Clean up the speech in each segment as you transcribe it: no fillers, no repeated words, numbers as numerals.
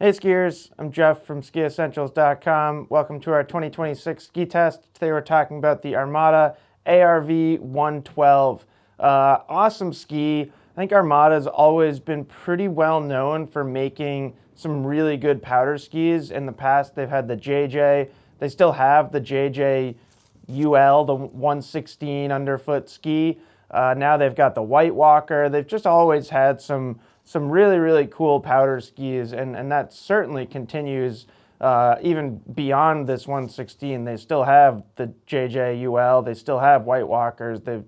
Hey skiers, I'm Jeff from SkiEssentials.com. Welcome to our 2026 ski test. Today we're talking about the Armada ARV 112. Awesome ski. I think Armada's always been pretty well known for making some really good powder skis. In the past, they've had the JJ. They still have the JJ UL, the 116 underfoot ski. Now they've got the White Walker. They've just always had some really cool powder skis, and that certainly continues even beyond this 116. They still have the JJ UL. They still have White Walkers. They've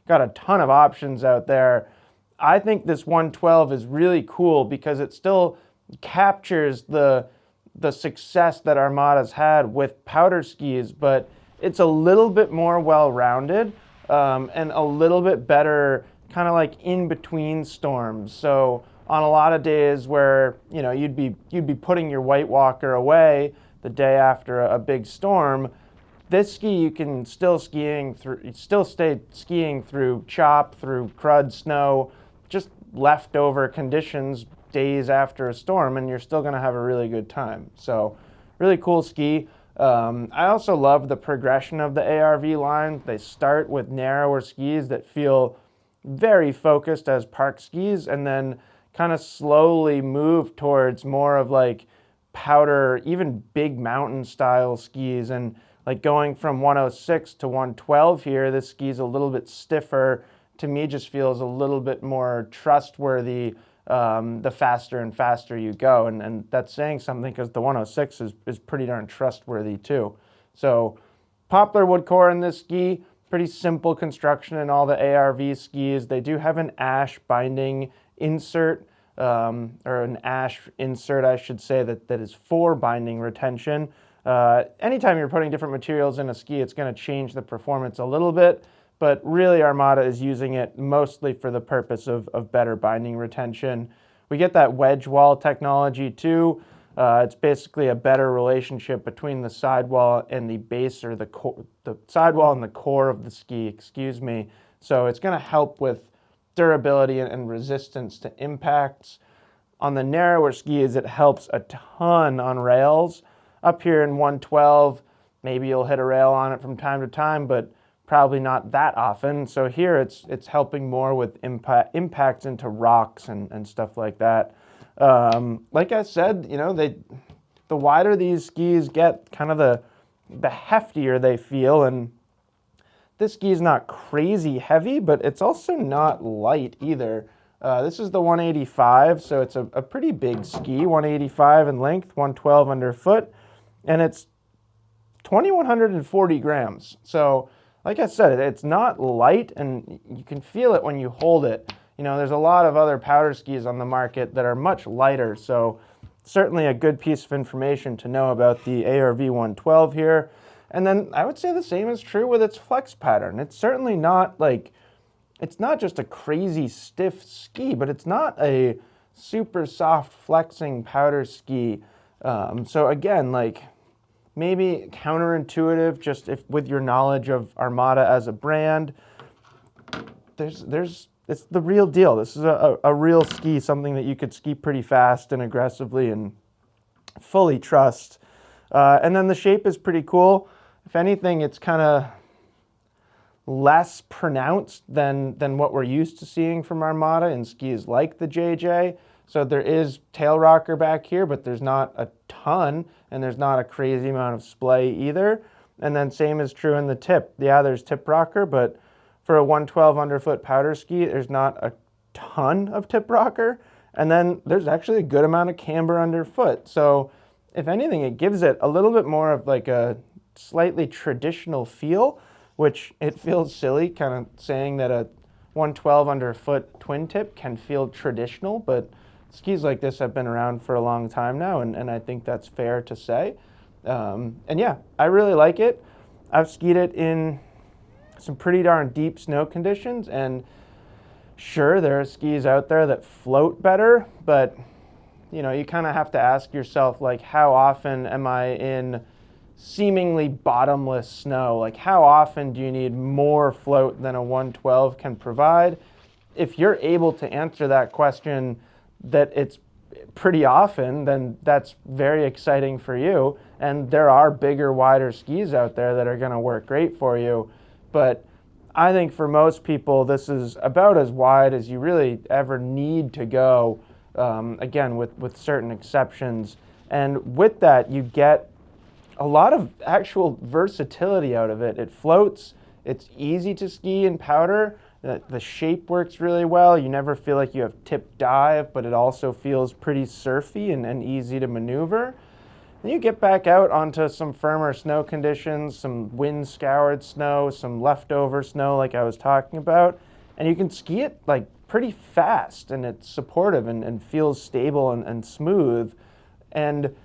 got a ton of options out there. I think this 112 is really cool because it still captures the success that Armada's had with powder skis, but it's a little bit more well-rounded and a little bit better kind of like in between storms. So on a lot of days where, you know, you'd be putting your White Walker away the day after a big storm, this ski you can still stay skiing through chop, through crud, snow, just leftover conditions days after a storm, and you're still going to have a really good time. So really cool ski. I also love the progression of the ARV line. They start with narrower skis that feel very focused as park skis, and then kind of slowly move towards more of like powder, even big mountain style skis. And like going from 106 to 112 here, this ski's a little bit stiffer. To me, just feels a little bit more trustworthy the faster and faster you go. And that's saying something because the 106 is pretty darn trustworthy too. So poplar wood core in this ski. Pretty simple construction in all the ARV skis. They do have an ash binding insert, or an ash insert, I should say, that is for binding retention. Anytime you're putting different materials in a ski, it's going to change the performance a little bit, but really Armada is using it mostly for the purpose of better binding retention. We get that wedge wall technology too. It's basically a better relationship between the sidewall and the base, or the sidewall and the core of the ski, excuse me. So it's going to help with durability and resistance to impacts. On the narrower skis, it helps a ton on rails. Up here in 112, maybe you'll hit a rail on it from time to time, but probably not that often. So here it's helping more with impacts into rocks and stuff like that. Like I said, you know, the wider these skis get, kind of the heftier they feel. And this ski is not crazy heavy, but it's also not light either. This is the 185, so it's a pretty big ski, 185 in length, 112 underfoot, and it's 2,140 grams. So like I said, it's not light, and you can feel it when you hold it. You know, there's a lot of other powder skis on the market that are much lighter, so certainly a good piece of information to know about the ARV 112 here. And then I would say the same is true with its flex pattern. It's certainly not like, it's not just a crazy stiff ski, but it's not a super soft flexing powder ski. So again, like maybe counterintuitive, just if with your knowledge of Armada as a brand, it's the real deal. This is a real ski, something that you could ski pretty fast and aggressively and fully trust. And then the shape is pretty cool. If anything, it's kind of less pronounced than what we're used to seeing from Armada in skis like the JJ. So there is tail rocker back here, but there's not a ton, and there's not a crazy amount of splay either. And then same is true in the tip. Yeah, there's tip rocker, but for a 112 underfoot powder ski, there's not a ton of tip rocker. And then there's actually a good amount of camber underfoot. So if anything, it gives it a little bit more of like a slightly traditional feel, which it feels silly kind of saying that a 112 underfoot twin tip can feel traditional, but skis like this have been around for a long time now, and I think that's fair to say. And yeah, I really like it. I've skied it in some pretty darn deep snow conditions, and sure, there are skis out there that float better, but you know, you kind of have to ask yourself, like, how often am I in seemingly bottomless snow? Like, how often do you need more float than a 112 can provide? If you're able to answer that question, that it's pretty often, then that's very exciting for you. And there are bigger, wider skis out there that are going to work great for you. But I think for most people, this is about as wide as you really ever need to go, again, with certain exceptions. And with that, you get a lot of actual versatility out of it. It floats, it's easy to ski in powder, the shape works really well. You never feel like you have tip dive, but it also feels pretty surfy and easy to maneuver. Then you get back out onto some firmer snow conditions, some wind-scoured snow, some leftover snow like I was talking about, and you can ski it like pretty fast, and it's supportive and feels stable and smooth. And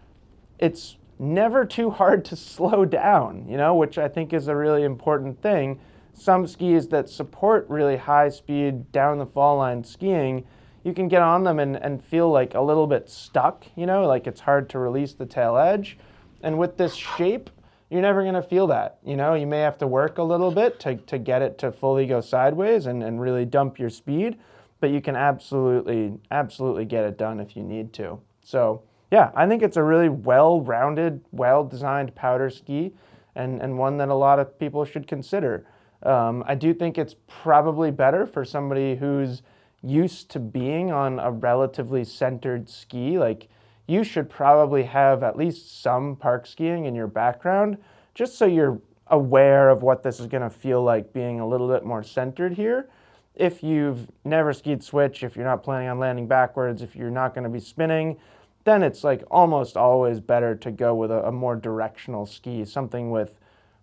it's never too hard to slow down, which I think is a really important thing. Some skis that support really high speed down the fall line skiing, you can get on them and feel like a little bit stuck, like it's hard to release the tail edge. And with this shape, you're never going to feel that. You may have to work a little bit to get it to fully go sideways and really dump your speed, but you can absolutely get it done if you need to. So yeah, I think it's a really well-rounded, well-designed powder ski, and one that a lot of people should consider. I do think it's probably better for somebody who's used to being on a relatively centered ski. Like, you should probably have at least some park skiing in your background, just so you're aware of what this is going to feel like being a little bit more centered here. If you've never skied switch, if you're not planning on landing backwards, if you're not going to be spinning, then it's like almost always better to go with a more directional ski, something with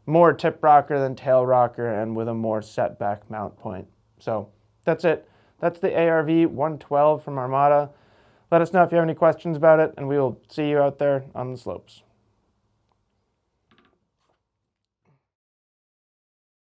more tip rocker than tail rocker and with a more set back mount point. So that's it. That's the ARV 112 from Armada. Let us know if you have any questions about it, and we will see you out there on the slopes.